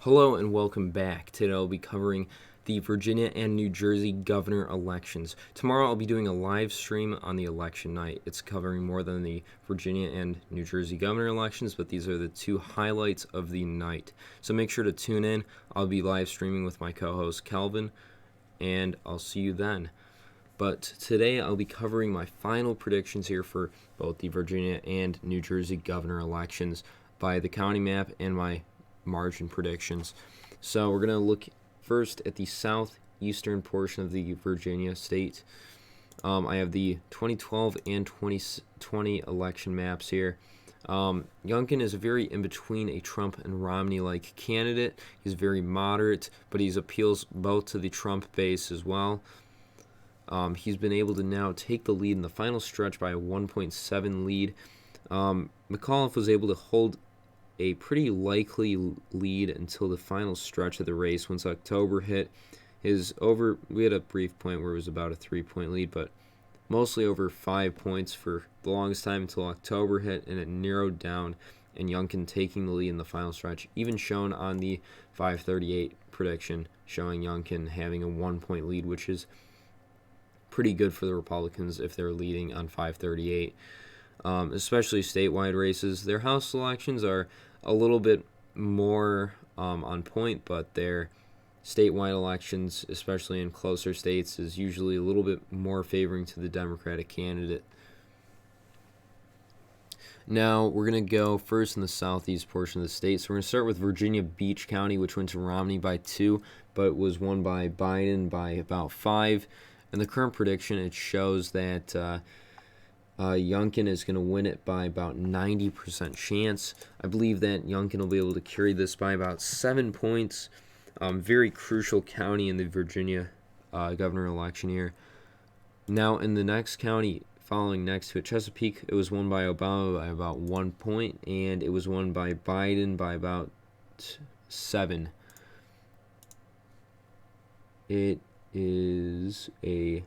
Hello and welcome back. Today I'll be covering the Virginia and New Jersey governor elections. Tomorrow I'll be doing a live stream on the election night. It's covering more than the Virginia and New Jersey governor elections, but these are the two highlights of the night. So make sure to tune in. I'll be live streaming with my co-host Calvin, and I'll see you then. But today I'll be covering my final predictions here for both the Virginia and New Jersey governor elections by the county map and my margin predictions. So we're going to look first at the southeastern portion of the Virginia state. I have the 2012 and 2020 election maps here. Youngkin is very in between a Trump and Romney-like candidate. He's very moderate, but he appeals both to the Trump base as well. He's been able to now take the lead in the final stretch by a 1.7 lead. McAuliffe was able to hold a pretty likely lead until the final stretch of the race. Once October hit, we had a brief point where it was about a 3-point lead, but mostly over 5 points for the longest time until October hit, and it narrowed down, and Youngkin taking the lead in the final stretch, even shown on the 538 prediction, showing Youngkin having a 1-point lead, which is pretty good for the Republicans if they're leading on 538. Especially statewide races. Their House elections are a little bit more on point, but their statewide elections, especially in closer states, is usually a little bit more favoring to the Democratic candidate. Now, we're going to go first in the southeast portion of the state. So we're going to start with Virginia Beach County, which went to Romney by 2, but was won by Biden by about 5. And the current prediction, it shows that Youngkin is going to win it by about 90% chance. I believe that Youngkin will be able to carry this by about 7 points. Very crucial county in the Virginia governor election here. Now, in the next county following next to it, Chesapeake, it was won by Obama by about 1 point, and it was won by Biden by about 7. It is a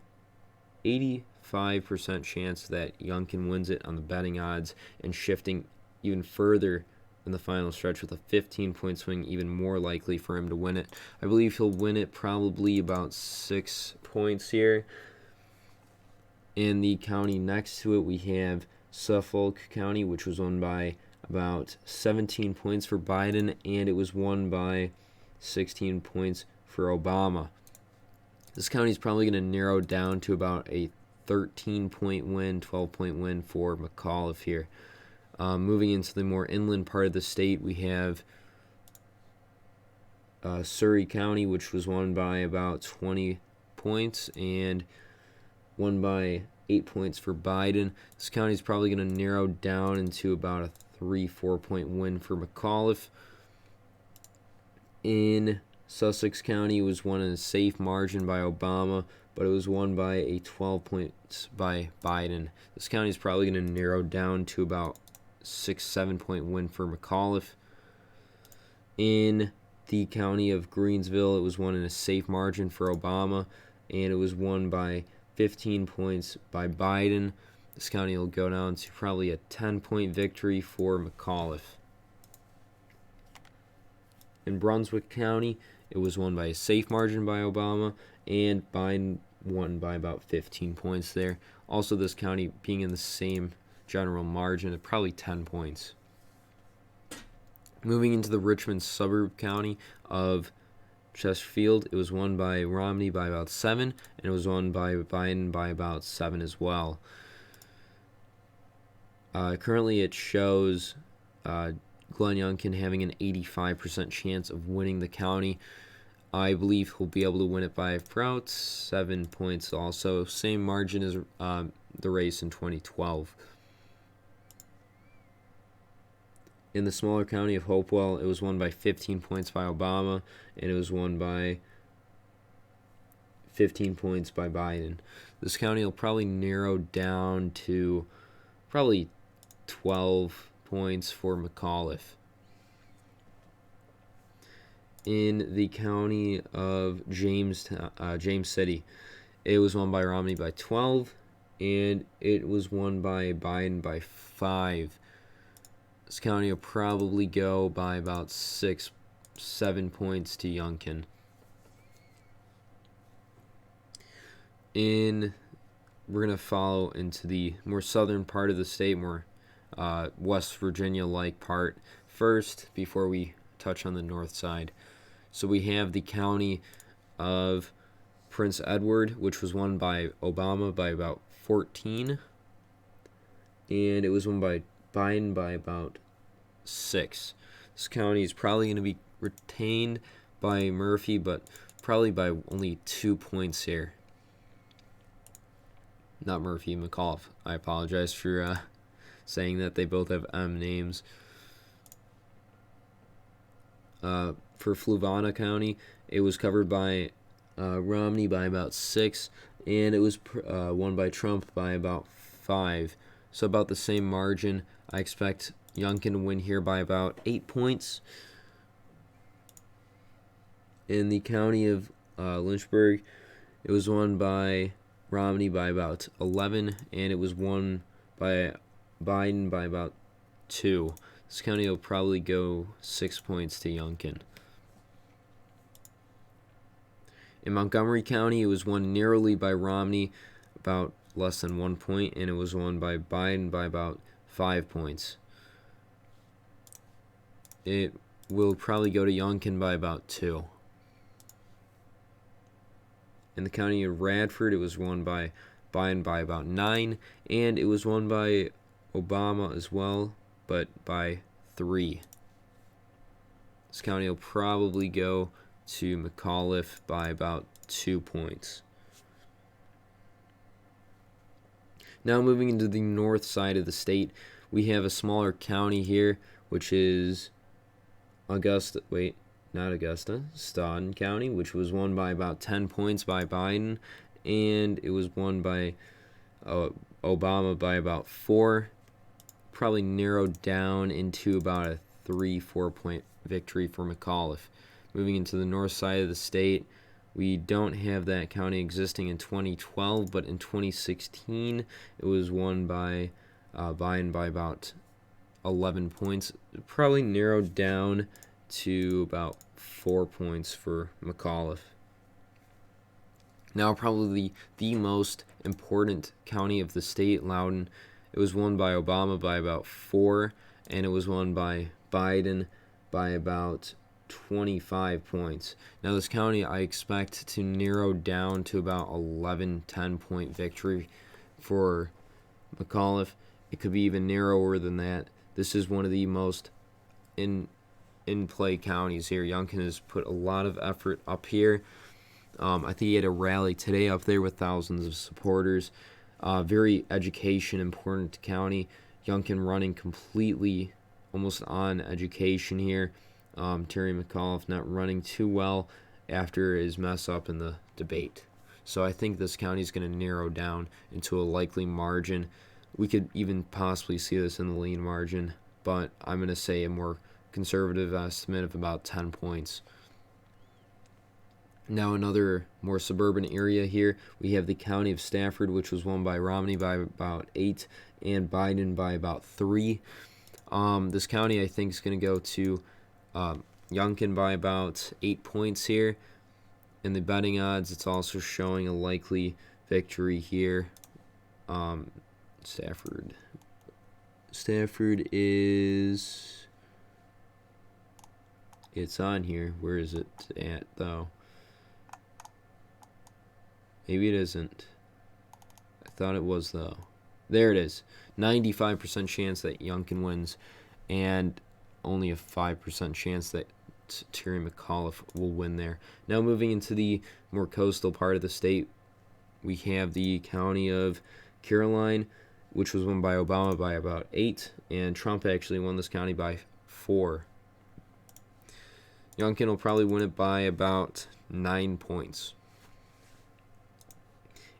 85% chance that Youngkin wins it on the betting odds, and shifting even further in the final stretch with a 15-point swing, even more likely for him to win it. I believe he'll win it probably about 6 points here. In the county next to it, we have Suffolk County, which was won by about 17 points for Biden, and it was won by 16 points for Obama. This county is probably going to narrow down to about a 13-point win, 12-point win for McAuliffe here. Moving into the more inland part of the state, we have Surrey County, which was won by about 20 points and won by 8 points for Biden. This county is probably going to narrow down into about a 3-4-point win for McAuliffe. In Sussex County, was won in a safe margin by Obama, but it was won by a 12 points by Biden. This county is probably going to narrow down to about 6-7-point win for McAuliffe. In the county of Greensville, it was won in a safe margin for Obama, and it was won by 15 points by Biden. This county will go down to probably a 10-point victory for McAuliffe. In Brunswick County, it was won by a safe margin by Obama, and Biden won by about 15 points there. Also, this county being in the same general margin at probably 10 points. Moving into the Richmond suburb county of Chesterfield, it was won by Romney by about 7, and it was won by Biden by about 7 as well. Currently, it shows Glenn Youngkin having an 85% chance of winning the county. I believe he'll be able to win it by about 7 points also. Same margin as the race in 2012. In the smaller county of Hopewell, it was won by 15 points by Obama, and it was won by 15 points by Biden. This county will probably narrow down to probably 12 points for McAuliffe. In the county of James City, it was won by Romney by 12, and it was won by Biden by 5. This county will probably go by about 6 7 points to Youngkin. We're going to follow into the more southern part of the state, more West Virginia-like part first before we touch on the north side. So we have the county of Prince Edward, which was won by Obama by about 14, and it was won by Biden by about 6. This county is probably going to be retained by Murphy, but probably by only 2 points here. Not Murphy, McAuliffe. I apologize for saying that. They both have M names. For Fluvanna County, it was covered by Romney by about 6, and it was won by Trump by about 5. So about the same margin. I expect Youngkin to win here by about 8 points. In the county of Lynchburg, it was won by Romney by about 11, and it was won by Biden by about 2. This county will probably go 6 points to Youngkin. In Montgomery County, it was won narrowly by Romney, about less than 1 point, and it was won by Biden by about 5 points. It will probably go to Youngkin by about 2. In the county of Radford, it was won by Biden by about 9, and it was won by Obama as well, but by 3. This county will probably go to McAuliffe by about 2 points. Now moving into the north side of the state, we have a smaller county here, which is Stoughton County, which was won by about 10 points by Biden, and it was won by Obama by about 4. Probably narrowed down into about a 3-4 point victory for McAuliffe. Moving into the north side of the state, we don't have that county existing in 2012, but in 2016, it was won by Biden by about 11 points. Probably narrowed down to about 4 points for McAuliffe. Now probably the most important county of the state, Loudoun. It was won by Obama by about 4, and it was won by Biden by about 25 points. Now this county I expect to narrow down to about 10 point victory for McAuliffe. It could be even narrower than that. This is one of the most in-play counties here. Youngkin has put a lot of effort up here. I think he had a rally today up there with thousands of supporters. Very education important county. Youngkin running completely almost on education here. Terry McAuliffe not running too well after his mess up in the debate. So I think this county is going to narrow down into a likely margin. We could even possibly see this in the lean margin, but I'm going to say a more conservative estimate of about 10 points. Now another more suburban area here, we have the county of Stafford, which was won by Romney by about 8 and Biden by about 3. This county I think is going to go to Youngkin by about 8 points here. In the betting odds, it's also showing a likely victory here. Stafford is... It's on here. Where is it at, though? Maybe it isn't. I thought it was, though. There it is. 95% chance that Youngkin wins, and only a 5% chance that Terry McAuliffe will win there. Now moving into the more coastal part of the state, we have the county of Caroline, which was won by Obama by about 8, and Trump actually won this county by 4. Youngkin will probably win it by about 9 points.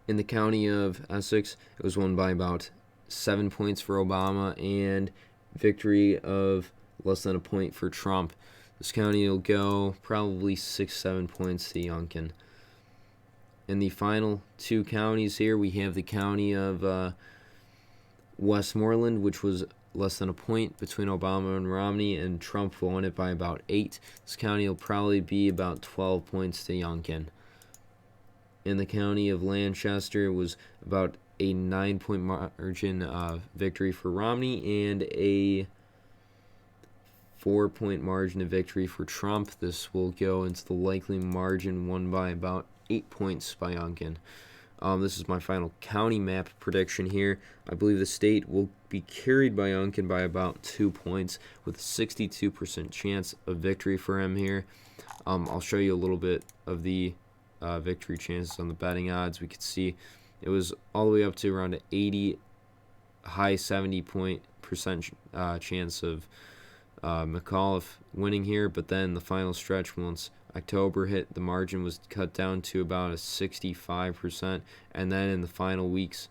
In the county of Essex, it was won by about 7 points for Obama and victory of less than a point for Trump. This county will go probably 6-7 points to Youngkin. In the final 2 counties here, we have the county of Westmoreland, which was less than a point between Obama and Romney, and Trump won it by about 8. This county will probably be about 12 points to Youngkin. In the county of Lancaster, it was about a 9-point margin victory for Romney and a 4-point margin of victory for Trump. This will go into the likely margin, won by about 8 points by Youngkin. This is my final county map prediction here. I believe the state will be carried by Youngkin by about 2 points with a 62% chance of victory for him here. I'll show you a little bit of the victory chances on the betting odds. We could see it was all the way up to around an 80, high 70% chance of McAuliffe winning here, but then the final stretch, once October hit, the margin was cut down to about a 65%, and then in the final weeks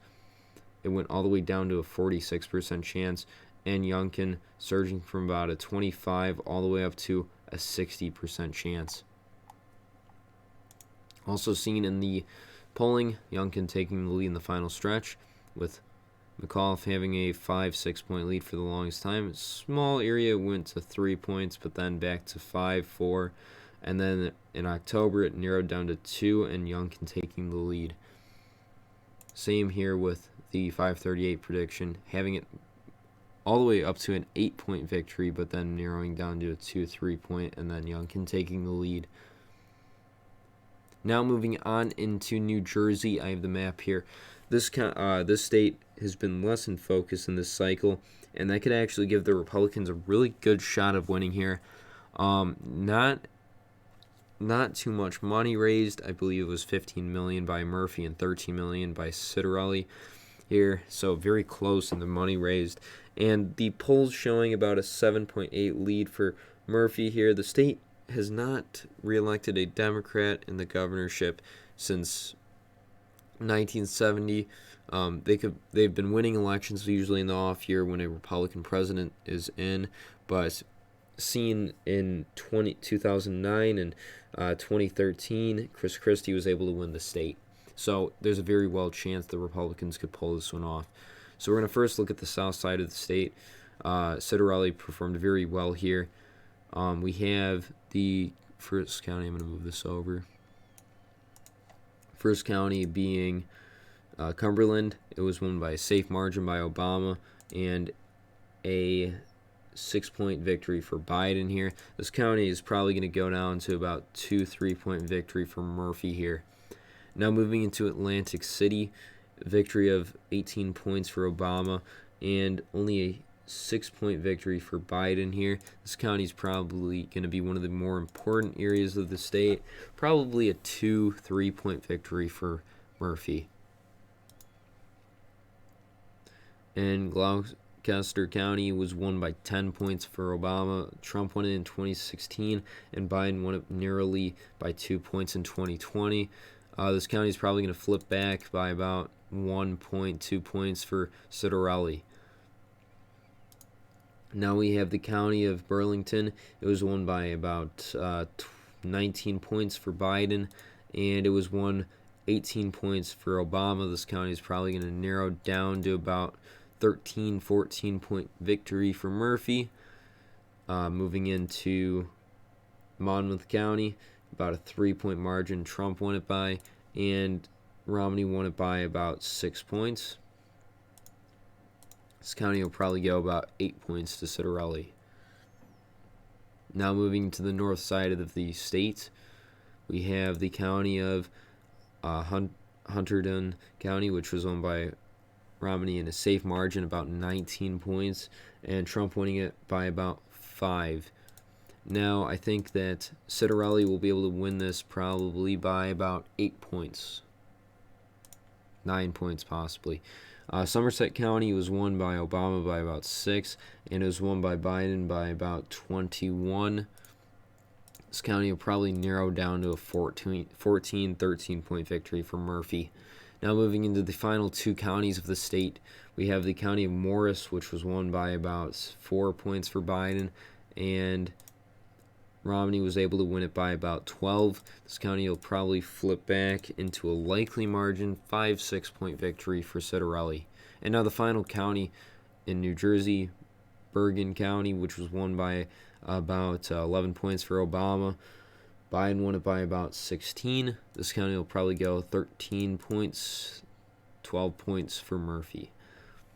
it went all the way down to a 46% chance, and Youngkin surging from about a 25 all the way up to a 60% chance. Also seen in the polling, Youngkin taking the lead in the final stretch, with McAuliffe having a 5-6 point lead for the longest time. Small area went to 3 points, but then back to 5, 4, and then in October it narrowed down to 2, and Youngkin taking the lead. Same here with the 538 prediction, having it all the way up to an 8-point victory, but then narrowing down to a 2-3 point, and then Youngkin taking the lead. Now moving on into New Jersey, I have the map here. This state has been less in focus in this cycle, and that could actually give the Republicans a really good shot of winning here. Not too much money raised. I believe it was $15 million by Murphy and $13 million by Citarelli here, so very close in the money raised. And the polls showing about a 7.8 lead for Murphy here. The state has not reelected a Democrat in the governorship since 1970. They've been winning elections usually in the off year when a Republican president is in, but seen in 2009 and 2013, Chris Christie was able to win the state. So there's a very well chance the Republicans could pull this one off. So we're going to first look at the south side of the state. Citarelli performed very well here. We have the first county. I'm going to move this over. First county being Cumberland. It was won by a safe margin by Obama and a 6-point victory for Biden here. This county is probably going to go down to about 2-3 point victory for Murphy here. Now moving into Atlantic City, victory of 18 points for Obama and only a 6-point victory for Biden here. This county is probably going to be one of the more important areas of the state. Probably a 2-3 point victory for Murphy. And Gloucester County was won by 10 points for Obama. Trump won it in 2016, and Biden won it narrowly by 2 points in 2020. This county is probably going to flip back by about 1 point, 2 points for Citarelli. Now we have the county of Burlington. It was won by about 19 points for Biden, and it was won 18 points for Obama. This county is probably going to narrow down to about 13, 14 point victory for Murphy. Moving into Monmouth County, about a 3-point margin Trump won it by, and Romney won it by about 6 points. This county will probably go about 8 points to Citarelli. Now moving to the north side of the state, we have the county of Hunterdon County, which was won by Romney in a safe margin, about 19 points, and Trump winning it by about 5. Now, I think that Citarelli will be able to win this probably by about 8 points. 9 points, possibly. Somerset County was won by Obama by about 6, and it was won by Biden by about 21. This county will probably narrow down to a 14, 13-point victory for Murphy. Now moving into the final 2 counties of the state, we have the county of Morris, which was won by about 4 points for Biden, and Romney was able to win it by about 12. This county will probably flip back into a likely margin, 5-6 point victory for Citarelli. And now the final county in New Jersey, Bergen County, which was won by about 11 points for Obama. Biden won it by about 16. This county will probably go 13 points, 12 points for Murphy.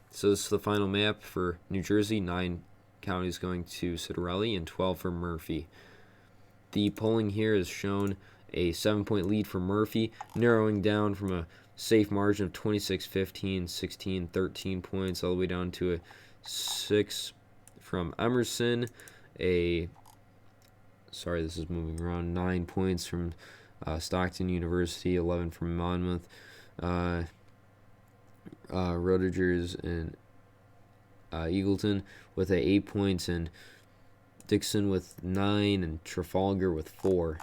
So this is the final map for New Jersey. 9 counties going to Citarelli and 12 for Murphy. The polling here has shown a 7-point lead for Murphy, narrowing down from a safe margin of 26-15, 16, 13 points, all the way down to a 6 from Emerson, this is moving around, 9 points from Stockton University, 11 from Monmouth, Rutgers and Eagleton with 8 points, and Dixon with 9, and Trafalgar with 4.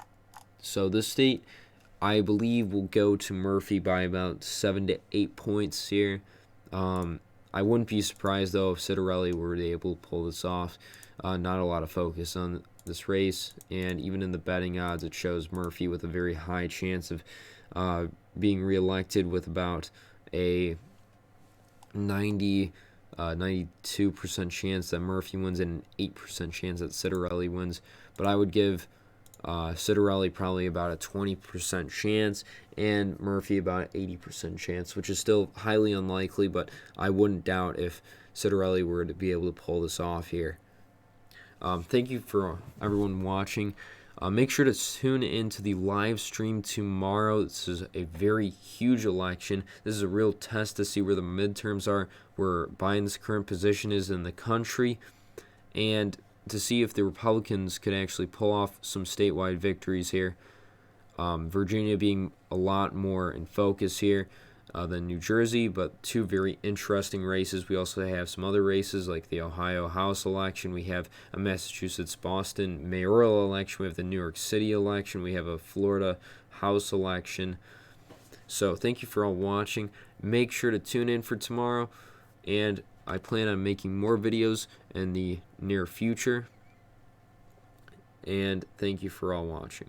So this state, I believe, will go to Murphy by about 7 to 8 points here. I wouldn't be surprised, though, if Citarelli were able to pull this off. Not a lot of focus on this race, and even in the betting odds, it shows Murphy with a very high chance of being reelected, with about a 92% chance that Murphy wins and an 8% chance that Citarelli wins. But I would give Citarelli probably about a 20% chance and Murphy about an 80% chance, which is still highly unlikely, but I wouldn't doubt if Citarelli were to be able to pull this off here. Thank you for everyone watching. Make sure to tune into the live stream tomorrow. This is a very huge election. This is a real test to see where the midterms are, where Biden's current position is in the country, and to see if the Republicans could actually pull off some statewide victories here. Virginia being a lot more in focus here than New Jersey, but 2 very interesting races. We also have some other races like the Ohio House election. We have a Massachusetts-Boston mayoral election. We have the New York City election. We have a Florida House election. So thank you for all watching. Make sure to tune in for tomorrow, and I plan on making more videos in the near future. And thank you for all watching.